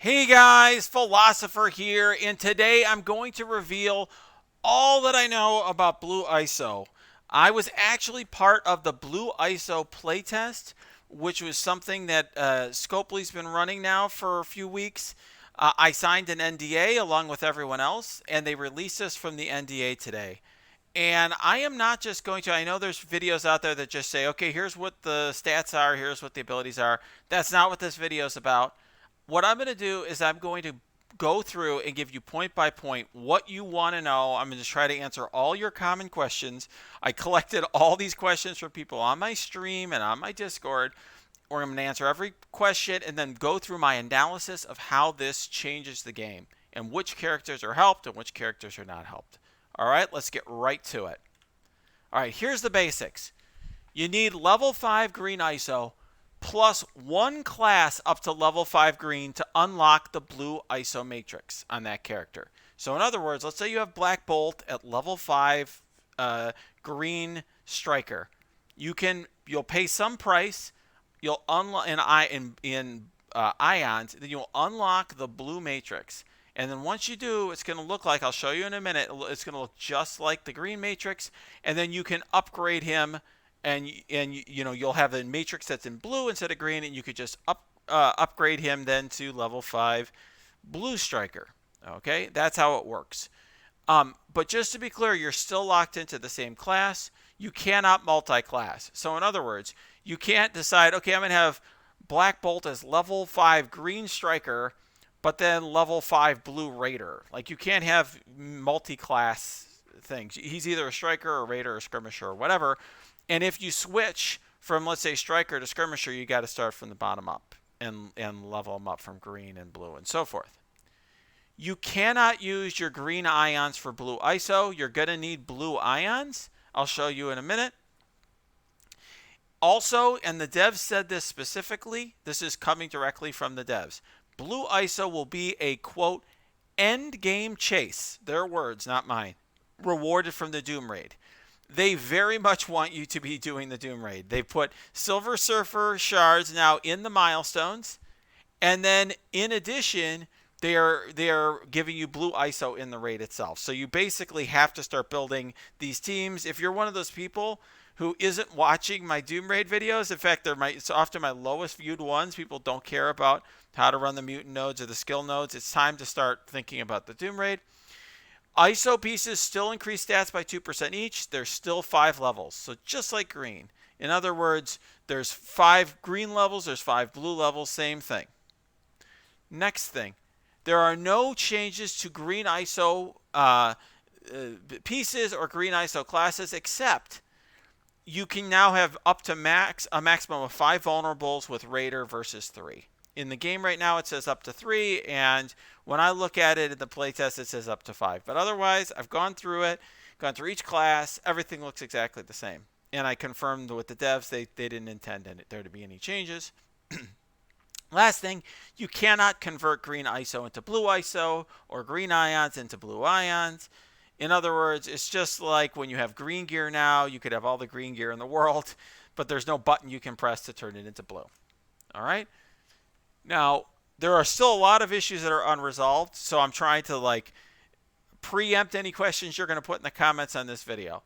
Hey guys, Philosopher here, and today I'm going to reveal all that I know about Blue ISO. I was actually part of the Blue ISO playtest, which was something that Scopely's been running now for a few weeks. I signed an NDA along with everyone else, and they released us from the NDA today. And I am not just going to, I know there's videos out there that just say, okay, here's what the stats are, here's what the abilities are. That's not what this video is about. What I'm going to do is I'm going to go through and give you point by point what you want to know. I'm going to try to answer all your common questions. I collected all these questions from people on my stream and on my Discord, where I'm going to answer every question and then go through my analysis of how this changes the game and which characters are helped and which characters are not helped. All right, let's get right to it. All right, here's the basics. You need level 5 green ISO plus one class up to level 5 green to unlock the blue ISO matrix on that character. So in other words, let's say you have Black Bolt at level 5 green striker. You'll pay some price, you'll unlock in ions, then you'll unlock the blue matrix. And then once you do, it's going to look like, I'll show you in a minute, it's going to look just like the green matrix, and then you can upgrade him, and you'll have a matrix that's in blue instead of green, and you could just upgrade him then to level 5 blue striker. Okay, that's how it works. But just to be clear, you're still locked into the same class. You cannot multi-class. So in other words, you can't decide, okay, I'm going to have Black Bolt as level 5 green striker, but then level 5 blue raider. Like, you can't have multi-class things. He's either a striker or raider or skirmisher or whatever. And if you switch from, let's say, striker to skirmisher, you got to start from the bottom up and level them up from green and blue and so forth. You cannot use your green ions for blue ISO. You're going to need blue ions. I'll show you in a minute. Also, and the devs said this specifically, this is coming directly from the devs. Blue ISO will be a, quote, end game chase. Their words, not mine. Rewarded from the Doom Raid. They very much want you to be doing the Doom Raid. They put Silver Surfer shards now in the milestones. And then, in addition, they are giving you blue ISO in the raid itself. So you basically have to start building these teams. If you're one of those people who isn't watching my Doom Raid videos, in fact, it's often my lowest viewed ones. People don't care about how to run the mutant nodes or the skill nodes. It's time to start thinking about the Doom Raid. ISO pieces still increase stats by 2% each. There's still 5 levels, so just like green. In other words, there's 5 green levels, there's 5 blue levels, same thing. Next thing, there are no changes to green ISO pieces or green ISO classes, except you can now have up to a maximum of 5 vulnerables with Raider versus 3. In the game right now, it says up to 3, and when I look at it in the playtest, it says up to 5. But otherwise, I've gone through it, gone through each class. Everything looks exactly the same. And I confirmed with the devs they didn't intend there to be any changes. Last thing, you cannot convert green ISO into blue ISO or green ions into blue ions. In other words, it's just like when you have green gear now, you could have all the green gear in the world, but there's no button you can press to turn it into blue. All right? Now, there are still a lot of issues that are unresolved, so I'm trying to preempt any questions you're going to put in the comments on this video.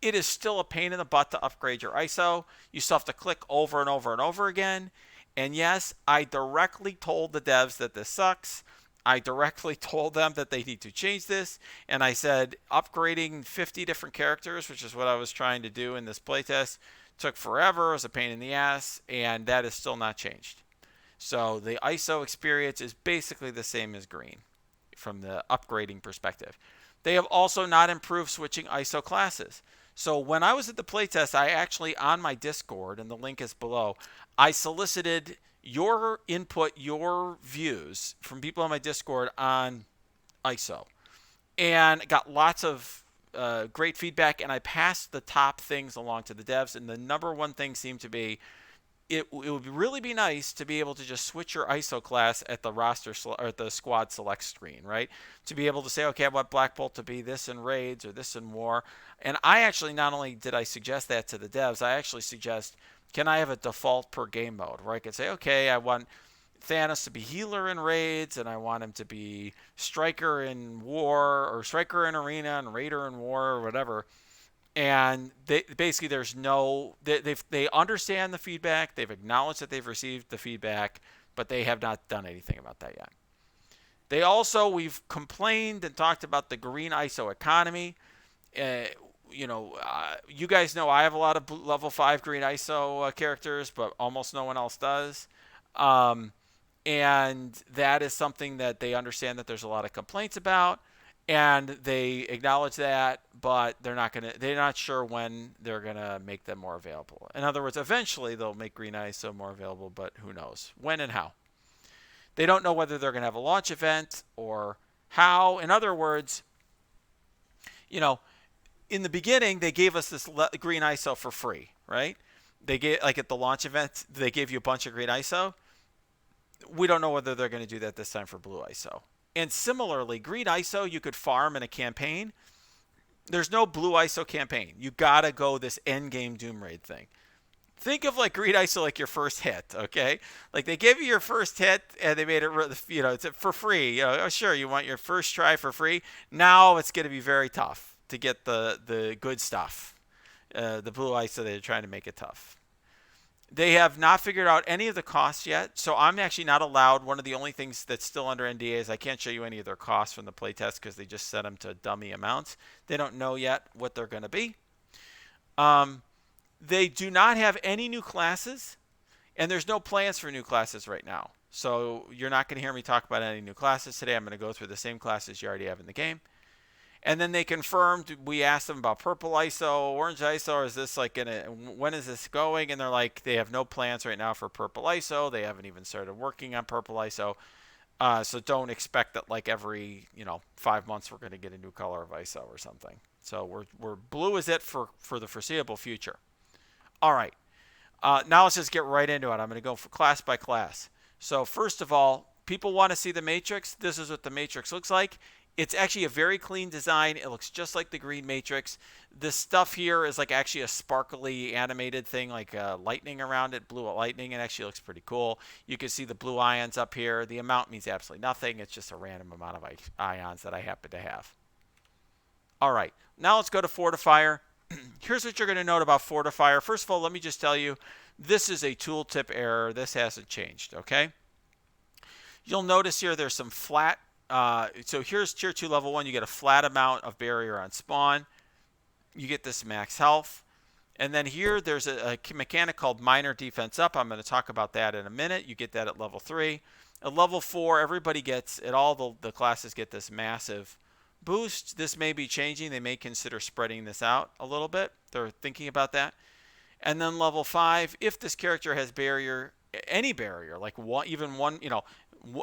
It is still a pain in the butt to upgrade your ISO. You still have to click over and over and over again. And yes, I directly told the devs that this sucks. I directly told them that they need to change this. And I said upgrading 50 different characters, which is what I was trying to do in this playtest, took forever. It was a pain in the ass. And that is still not changed. So the ISO experience is basically the same as green from the upgrading perspective. They have also not improved switching ISO classes. So when I was at the playtest, I actually, on my Discord, and the link is below, I solicited your input, your views from people on my Discord on ISO. And got lots of great feedback, and I passed the top things along to the devs. And the number one thing seemed to be, it would really be nice to be able to just switch your ISO class at the roster or at the squad select screen, right? To be able to say, okay, I want Black Bolt to be this in raids or this in war. And I actually, not only did I suggest that to the devs, I actually suggest, can I have a default per game mode where I could say, okay, I want Thanos to be healer in raids, and I want him to be striker in war, or striker in arena, and raider in war, or whatever. And they basically, there's no, they understand the feedback, they've acknowledged that they've received the feedback, but they have not done anything about that yet. They also, we've complained and talked about the green ISO economy. Uh, you guys know I have a lot of level 5 green ISO characters, but almost no one else does. Um, and that is something that they understand that there's a lot of complaints about, and they acknowledge that, but they're not sure when they're gonna make them more available. In other words, eventually they'll make green ISO more available, but who knows when and how. They don't know whether they're gonna have a launch event or how. In other words, you know, in the beginning they gave us this green ISO for free, right? They gave, like at the launch event, they gave you a bunch of green ISO. We don't know whether they're going to do that this time for blue ISO. And similarly, green ISO you could farm in a campaign. There's no blue ISO campaign. You gotta go this end game Doom Raid thing. Think of like green ISO like your first hit, okay? Like they give you your first hit and they made it, it's for free. Oh, sure, you want your first try for free. Now it's going to be very tough to get the good stuff. The blue ISO, they're trying to make it tough. They have not figured out any of the costs yet, so I'm actually not allowed. One of the only things that's still under NDA is I can't show you any of their costs from the playtest because they just set them to dummy amounts. They don't know yet what they're going to be. They do not have any new classes, and there's no plans for new classes right now. So you're not going to hear me talk about any new classes today. I'm going to go through the same classes you already have in the game. And then they confirmed, we asked them about purple ISO, orange ISO, or is this like when is this going? And they're like, they have no plans right now for purple ISO. They haven't even started working on purple ISO. So don't expect that like every, 5 months we're going to get a new color of ISO or something. So we're blue is it for the foreseeable future. All right. Now let's just get right into it. I'm going to go for class by class. So first of all, people want to see the matrix. This is what the matrix looks like. It's actually a very clean design. It looks just like the green matrix. This stuff here is like actually a sparkly animated thing, like lightning around it, blue lightning. It actually looks pretty cool. You can see the blue ions up here. The amount means absolutely nothing. It's just a random amount of ions that I happen to have. All right, now let's go to Fortifier. Here's what you're going to note about Fortifier. First of all, let me just tell you, this is a tooltip error. This hasn't changed, okay? You'll notice here there's some flat. So here's Tier 2 Level 1. You get a flat amount of barrier on spawn. You get this max health. And then here there's a mechanic called minor defense up. I'm going to talk about that in a minute. You get that at level 3. At level 4, everybody gets it. All the classes get this massive boost. This may be changing. They may consider spreading this out a little bit. They're thinking about that. And then level 5, if this character has barrier, any barrier, like even one,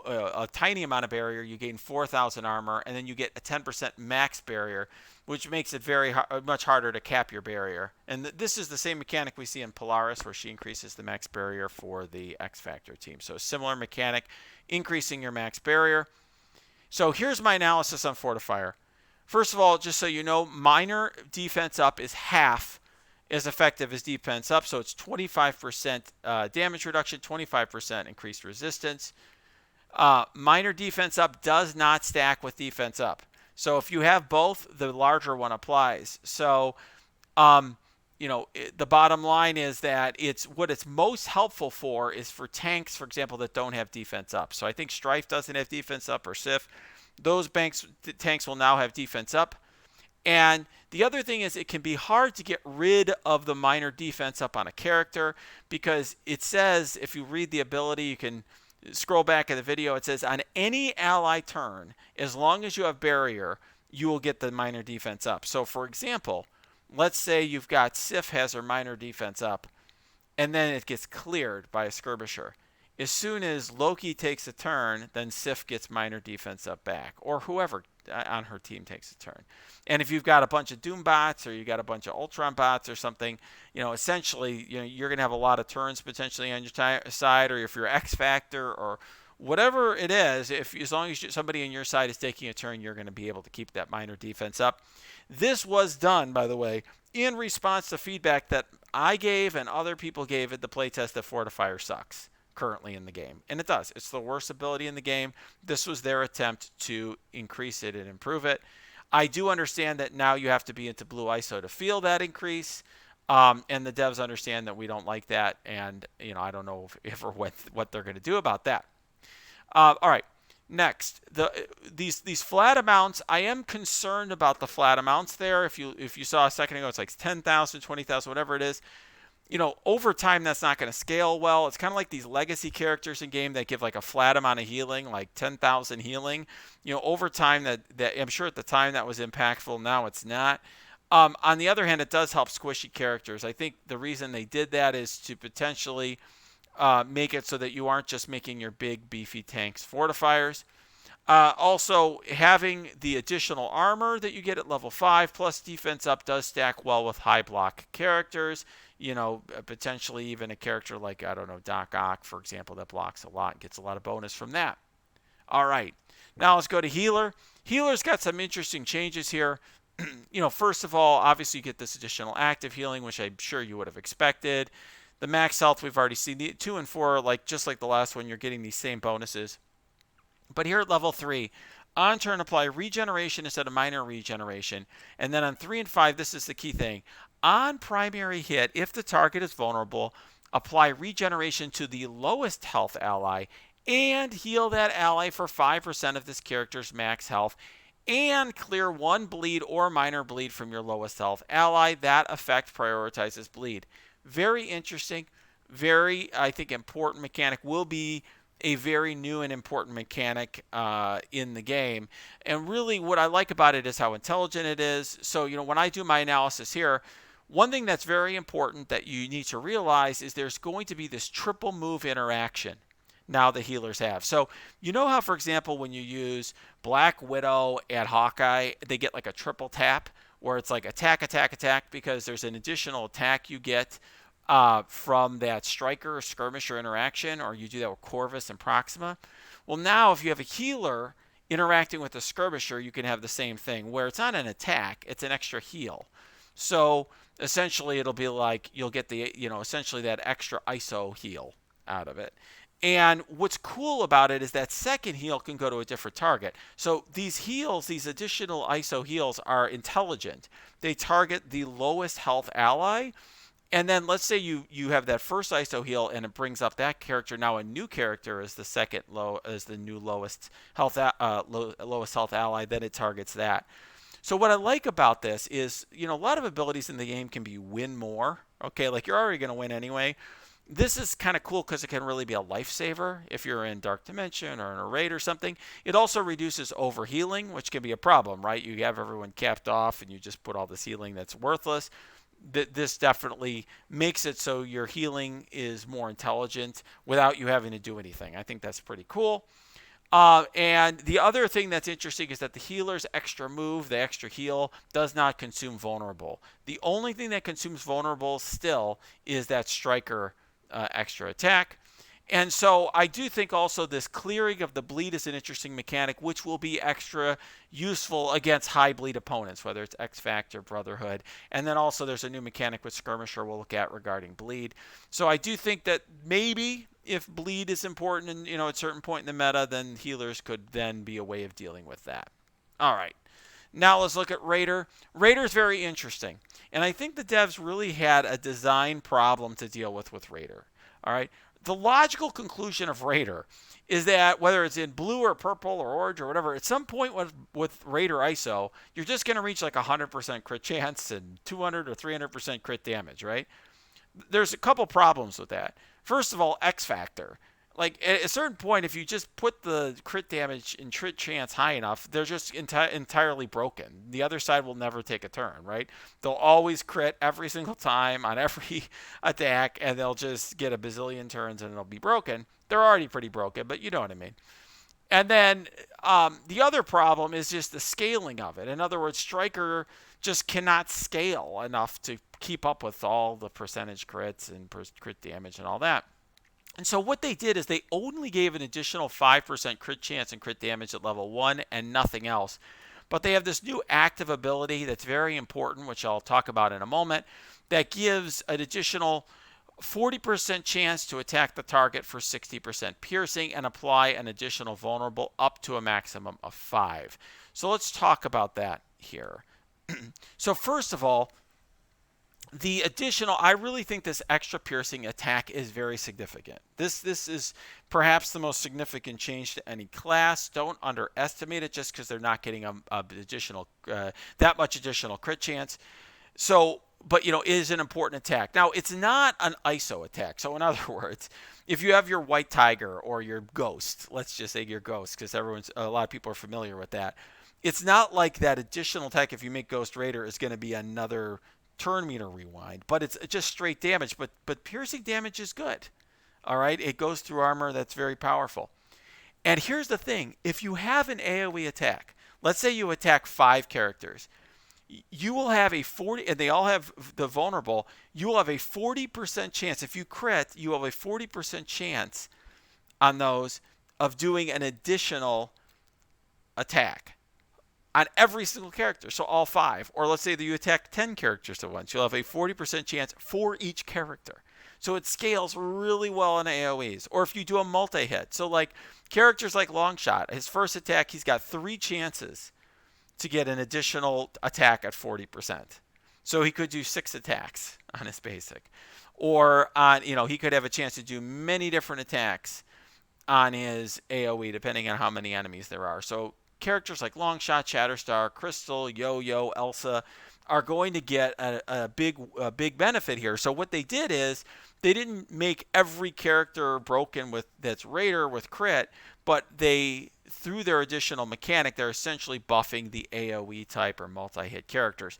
a tiny amount of barrier, you gain 4,000 armor, and then you get a 10% max barrier, which makes it much harder to cap your barrier. And this is the same mechanic we see in Polaris, where she increases the max barrier for the X Factor team. So a similar mechanic, increasing your max barrier. So here's my analysis on Fortifier. First of all, just so you know, minor defense up is half as effective as defense up. So it's 25% damage reduction, 25% increased resistance. Minor defense up does not stack with defense up. So if you have both, the larger one applies. So, the bottom line is that what it's most helpful for is for tanks, for example, that don't have defense up. So I think Strife doesn't have defense up, or Sif. Those tanks will now have defense up. And the other thing is it can be hard to get rid of the minor defense up on a character, because it says, if you read the ability, you can scroll back in the video, it says on any ally turn, as long as you have barrier, you will get the minor defense up. So for example, let's say you've got Sif has her minor defense up, and then it gets cleared by a skirmisher. As soon as Loki takes a turn, then Sif gets minor defense up back, or whoever on her team takes a turn. And if you've got a bunch of Doom bots, or you got a bunch of Ultron bots or something, essentially, you're going to have a lot of turns potentially on your side, or if you're X Factor or whatever it is, as long as somebody on your side is taking a turn, you're going to be able to keep that minor defense up. This was done, by the way, in response to feedback that I gave and other people gave at the playtest that Fortifier sucks. currently in the game. And it does. It's the worst ability in the game. This was their attempt to increase it and improve it. I do understand that now you have to be into Blue ISO to feel that increase. And the devs understand that we don't like that. And, I don't know if or what they're going to do about that. All right. Next, these flat amounts. I am concerned about the flat amounts there. If you saw a second ago, it's like 10,000, 20,000, whatever it is. Over time, that's not going to scale well. It's kind of like these legacy characters in game that give like a flat amount of healing, like 10,000 healing. Over time, that I'm sure at the time that was impactful. Now it's not. On the other hand, it does help squishy characters. I think the reason they did that is to potentially make it so that you aren't just making your big beefy tanks fortifiers. Also, having the additional armor that you get at level 5 plus defense up does stack well with high block characters. Potentially even a character like, I don't know, Doc Ock, for example, that blocks a lot and gets a lot of bonus from that. All right, now let's go to Healer. Healer's got some interesting changes here. First of all, obviously you get this additional active healing, which I'm sure you would have expected. The max health we've already seen. The 2 and 4, just like the last one, you're getting these same bonuses. But here at level 3, on turn apply regeneration instead of minor regeneration. And then on 3 and 5, this is the key thing. On primary hit, if the target is vulnerable, apply regeneration to the lowest health ally and heal that ally for 5% of this character's max health and clear 1 bleed or minor bleed from your lowest health ally. That effect prioritizes bleed. Very interesting, very, I think, important mechanic. Will be a very new and important mechanic in the game. And really what I like about it is how intelligent it is. So, when I do my analysis here, one thing that's very important that you need to realize is there's going to be this triple move interaction now the healers have. So, how, for example, when you use Black Widow at Hawkeye, they get like a triple tap where it's like attack, attack, attack, because there's an additional attack you get from that striker or skirmisher interaction, or you do that with Corvus and Proxima. Well, now if you have a healer interacting with a skirmisher, you can have the same thing where it's not an attack, it's an extra heal. So essentially it'll be like you'll get the, essentially that extra ISO heal out of it. And what's cool about it is that second heal can go to a different target. So these heals, these additional ISO heals, are intelligent. They target the lowest health ally. And then let's say you have that first ISO heal and it brings up that character. Now a new character is the new lowest health lowest health ally. Then it targets that. So what I like about this is, a lot of abilities in the game can be win more. Okay, like you're already going to win anyway. This is kind of cool because it can really be a lifesaver if you're in Dark Dimension or in a raid or something. It also reduces overhealing, which can be a problem, right? You have everyone capped off and you just put all this healing that's worthless. This definitely makes it so your healing is more intelligent without you having to do anything. I think that's pretty cool. And the other thing that's interesting is that the healer's extra move, the extra heal, does not consume vulnerable. The only thing that consumes vulnerable still is that striker extra attack. And so I do think also this clearing of the bleed is an interesting mechanic, which will be extra useful against high bleed opponents, whether it's X Factor, Brotherhood. And then also there's a new mechanic with Skirmisher we'll look at regarding bleed. So I do think that maybe if bleed is important and, at a certain point in the meta, then healers could then be a way of dealing with that. All right. Now let's look at Raider. Raider's very interesting. And I think the devs really had a design problem to deal with Raider. All right. The logical conclusion of Raider is that whether it's in blue or purple or orange or whatever, at some point with Raider ISO, you're just going to reach like 100% crit chance and 200 or 300% crit damage, right? There's a couple problems with that. First of all, X Factor. Like at a certain point, if you just put the crit damage and crit chance high enough, they're just entirely broken. The other side will never take a turn, right? They'll always crit every single time on every attack, and they'll just get a bazillion turns and it'll be broken. They're already pretty broken, but you know what I mean. And then the other problem is just the scaling of it. In other words, Striker just cannot scale enough to keep up with all the percentage crits and crit damage and all that. And so what they did is they only gave an additional 5% crit chance and crit damage at level 1 and nothing else. But they have this new active ability that's very important, which I'll talk about in a moment, that gives an additional 40% chance to attack the target for 60% piercing, and apply an additional vulnerable up to a maximum of 5. So let's talk about that here. So first of all, the additional, I really think this extra piercing attack is very significant. This is perhaps the most significant change to any class. Don't underestimate it just because they're not getting a additional that much additional crit chance. So, but it is an important attack. Now, it's not an ISO attack. So, in other words, if you have your white tiger or your ghost, let's just say your ghost, because a lot of people are familiar with that. It's not like that additional attack if you make Ghost Raider is going to be another turn meter rewind, but it's just straight damage. But piercing damage is good. All right, it goes through armor. That's very powerful. And here's the thing: if you have an AOE attack, let's say you attack 5 characters. You will have a 40, and they all have the vulnerable. You will have a 40% chance. If you crit, you have a 40% chance on those of doing an additional attack on every single character. So all 5. Or let's say that you attack 10 characters at once. You'll have a 40% chance for each character. So it scales really well in AoEs. Or if you do a multi-hit. So like characters like Longshot, his first attack, he's got 3 chances to get an additional attack at 40%. So he could do 6 attacks on his basic. Or on, he could have a chance to do many different attacks on his AoE depending on how many enemies there are. So characters like Longshot, Shatterstar, Crystal, Yo-Yo, Elsa are going to get a big benefit here. So what they did is they didn't make every character broken that's Raider with crit, but they, through their additional mechanic, they're essentially buffing the AoE type or multi-hit characters.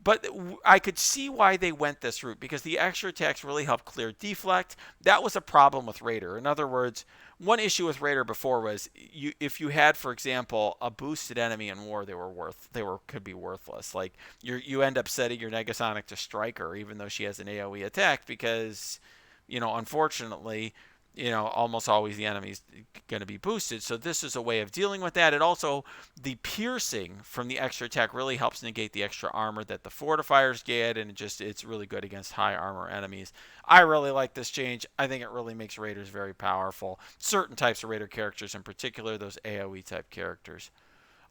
But I could see why they went this route, because the extra attacks really help clear deflect. That was a problem with Raider. In other words, one issue with Raider before was if you had, for example, a boosted enemy in war, they could be worthless. Like you end up setting your Negasonic to Striker even though she has an AoE attack because, unfortunately, almost always the enemy's going to be boosted. So this is a way of dealing with that. And also, the piercing from the extra attack really helps negate the extra armor that the fortifiers get, and it's really good against high armor enemies. I really like this change. I think it really makes Raiders very powerful. Certain types of Raider characters, in particular, those AoE type characters.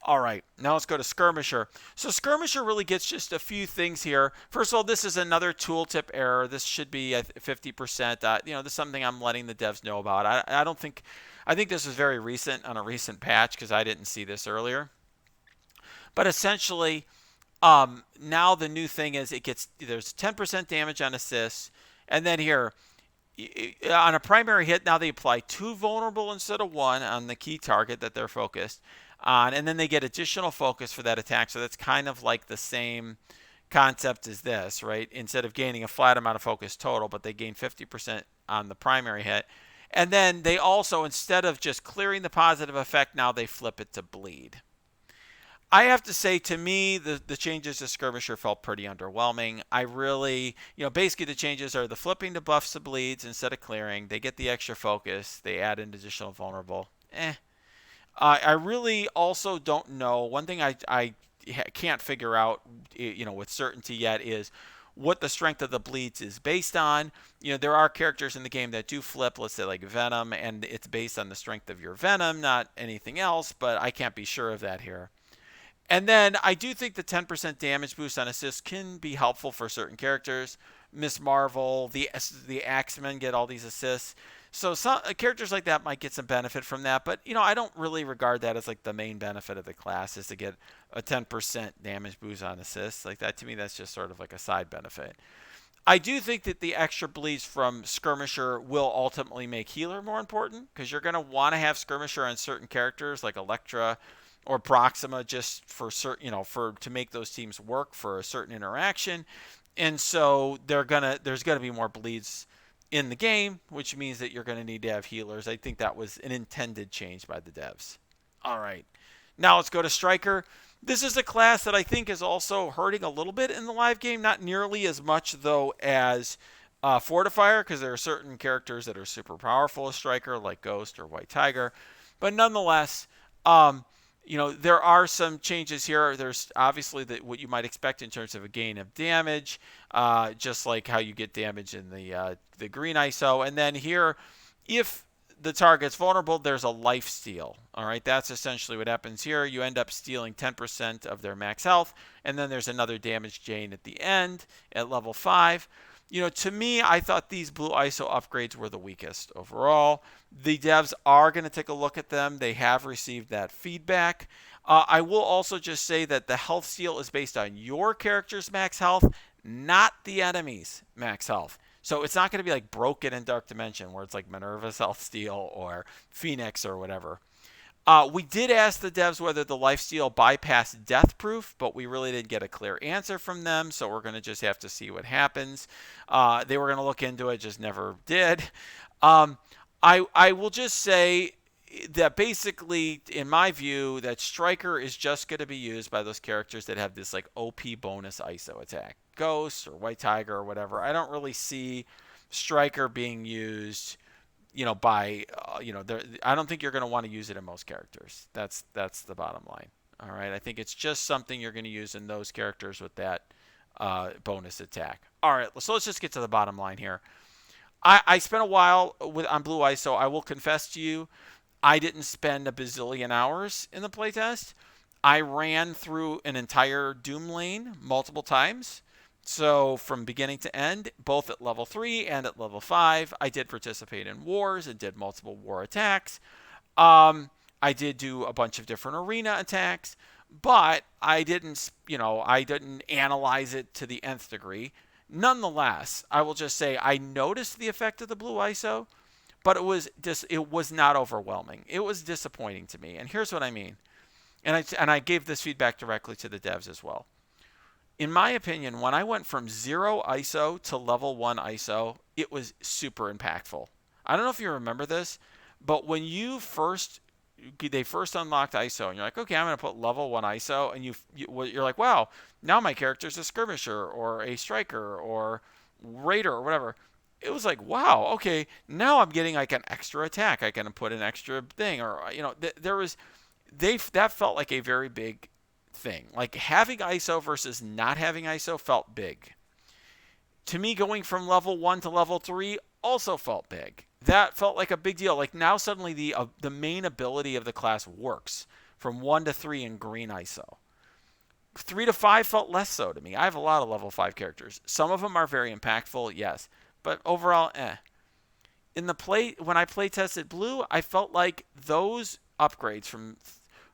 All right, now let's go to Skirmisher. So Skirmisher really gets just a few things here. First of all, this is another tooltip error. This should be at 50%. This is something I'm letting the devs know about. I think this is very recent on a recent patch because I didn't see this earlier. But essentially, now the new thing is there's 10% damage on assists, and then here on a primary hit, now they apply 2 vulnerable instead of 1 on the key target that they're focused on, and then they get additional focus for that attack. So that's kind of like the same concept as this, right? Instead of gaining a flat amount of focus total, but they gain 50% on the primary hit. And then they also, instead of just clearing the positive effect, now they flip it to bleed. I have to say, to me, the changes to Skirmisher felt pretty underwhelming. I really, basically the changes are the flipping to buffs to bleeds instead of clearing. They get the extra focus. They add an additional vulnerable. I really also don't know. One thing I can't figure out, with certainty yet is what the strength of the bleeds is based on. There are characters in the game that do flip, let's say like Venom, and it's based on the strength of your Venom, not anything else, but I can't be sure of that here. And then I do think the 10% damage boost on assists can be helpful for certain characters. Miss Marvel, the Axemen get all these assists. So some characters like that might get some benefit from that, but I don't really regard that as like the main benefit of the class is to get a 10% damage boost on assists. Like that, to me, that's just sort of like a side benefit. I do think that the extra bleeds from Skirmisher will ultimately make Healer more important because you're going to want to have Skirmisher on certain characters like Elektra or Proxima just for certain, to make those teams work for a certain interaction. And so there's going to be more bleeds in the game, which means that you're going to need to have healers. I think that was an intended change by the devs. All right. Now let's go to Striker. This is a class that I think is also hurting a little bit in the live game. Not nearly as much, though, as Fortifier, because there are certain characters that are super powerful as Striker, like Ghost or White Tiger. But nonetheless, there are some changes here. There's obviously what you might expect in terms of a gain of damage, just like how you get damage in the green ISO. And then here, if the target's vulnerable, there's a life steal. All right, that's essentially what happens here. You end up stealing 10% of their max health, and then there's another damage gain at the end at level 5. To me, I thought these blue ISO upgrades were the weakest overall. The devs are going to take a look at them. They have received that feedback. I will also just say that the health steal is based on your character's max health, not the enemy's max health. So it's not going to be like Broken in Dark Dimension, where it's like Minerva's health steal or Phoenix or whatever. We did ask the devs whether the lifesteal bypassed death proof, but we really didn't get a clear answer from them, so we're going to just have to see what happens. They were going to look into it, just never did. I will just say that basically, in my view, that Striker is just going to be used by those characters that have this like OP bonus ISO attack. Ghost or White Tiger or whatever. I don't really see Striker being used by I don't think you're going to want to use it in most characters. That's the bottom line. All right, I think it's just something you're going to use in those characters with that bonus attack. All right, so let's just get to the bottom line here. I spent a while on Blue ISO. I will confess to you, I didn't spend a bazillion hours in the playtest. I ran through an entire Doom lane multiple times. So from beginning to end, both at level 3 and at level 5, I did participate in wars and did multiple war attacks. I did do a bunch of different arena attacks, but I didn't analyze it to the nth degree. Nonetheless, I will just say I noticed the effect of the blue ISO, but it was not overwhelming. It was disappointing to me, and here's what I mean. And I gave this feedback directly to the devs as well. In my opinion, when I went from 0 ISO to level 1 ISO, it was super impactful. I don't know if you remember this, but when they first unlocked ISO, and you're like, okay, I'm going to put level 1 ISO, and you're like, wow, now my character's a skirmisher or a striker or raider or whatever. It was like, wow, okay, now I'm getting like an extra attack. I can put an extra thing, or that felt like a very big thing. Like having ISO versus not having ISO felt big. To me, going from level 1 to level 3 also felt big. That felt like a big deal. Like now suddenly the main ability of the class works from 1 to 3 in green ISO. 3 to 5 felt less so to me. I have a lot of level 5 characters. Some of them are very impactful, yes. But overall, when I play tested blue, I felt like those upgrades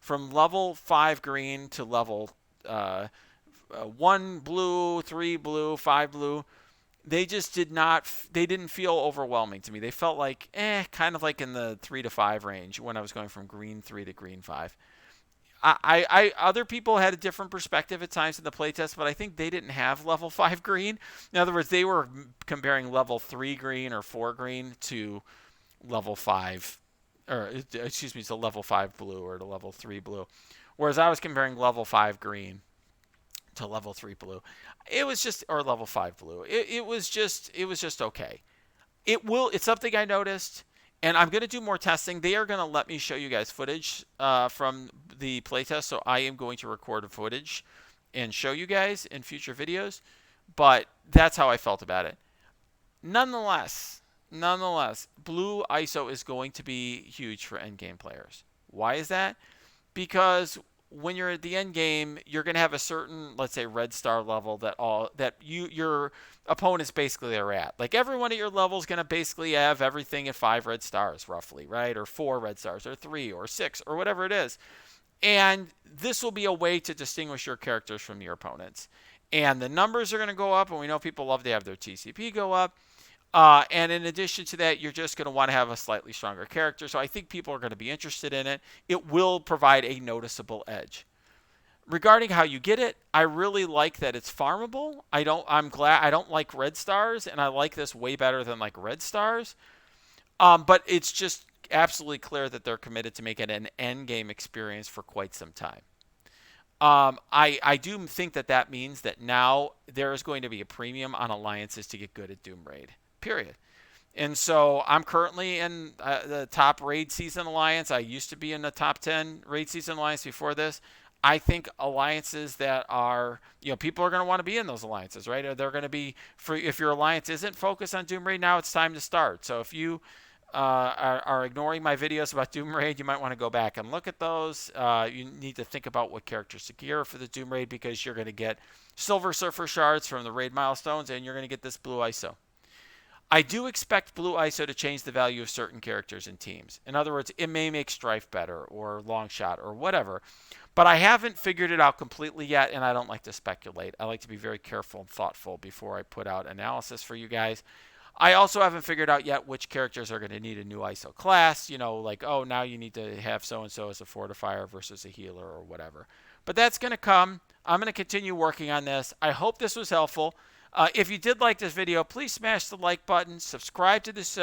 from level 5 green to level 1 blue, 3 blue, 5 blue, they didn't feel overwhelming to me. They felt like, kind of like in the 3 to 5 range when I was going from green 3 to green 5. Other people had a different perspective at times in the playtest, but I think they didn't have level 5 green. In other words, they were comparing level 3 green or 4 green to level 5, or excuse me, to level 5 blue or to level 3 blue. Whereas I was comparing level 5 green to level 3 blue. It was just, or level 5 blue. It was just okay. It's something I noticed. And I'm going to do more testing. They are going to let me show you guys footage from the playtest. So I am going to record footage and show you guys in future videos. But that's how I felt about it. Nonetheless, blue ISO is going to be huge for endgame players. Why is that? Because when you're at the end game, you're going to have a certain, let's say, red star level that your opponents basically are at. Like everyone at your level is going to basically have everything at 5 red stars, roughly, right? Or 4 red stars, or 3, or 6, or whatever it is. And this will be a way to distinguish your characters from your opponents. And the numbers are going to go up, and we know people love to have their TCP go up. And in addition to that, you're just going to want to have a slightly stronger character. So I think people are going to be interested in it. It will provide a noticeable edge. Regarding how you get it, I really like that it's farmable. I'm glad I don't like red stars, and I like this way better than like red stars. But it's just absolutely clear that they're committed to making it an end game experience for quite some time. I do think that means that now there is going to be a premium on alliances to get good at Doom Raid. Period. And so I'm currently in the top raid season alliance. I used to be in the top 10 raid season alliance before this. I think alliances that are, people are going to want to be in those alliances, right? Or they're going to be, for if your alliance isn't focused on Doom Raid now, it's time to start. So if you are ignoring my videos about Doom Raid, you might want to go back and look at those. You need to think about what characters to gear for the Doom Raid, because you're going to get Silver Surfer shards from the raid milestones, and you're going to get this blue ISO. I do expect blue ISO to change the value of certain characters and teams. In other words, it may make Strife better or Longshot or whatever. But I haven't figured it out completely yet, and I don't like to speculate. I like to be very careful and thoughtful before I put out analysis for you guys. I also haven't figured out yet which characters are going to need a new ISO class. Like, oh, now you need to have so-and-so as a fortifier versus a healer or whatever. But that's going to come. I'm going to continue working on this. I hope this was helpful. If you did like this video, please smash the like button, subscribe to this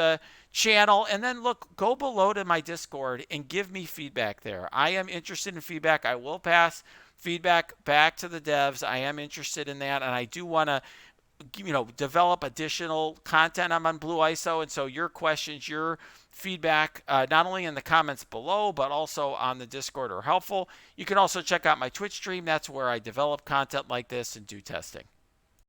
channel, and then go below to my Discord and give me feedback there. I am interested in feedback. I will pass feedback back to the devs. I am interested in that, and I do want to develop additional content. I'm on Blue ISO, and so your questions, your feedback, not only in the comments below, but also on the Discord are helpful. You can also check out my Twitch stream. That's where I develop content like this and do testing.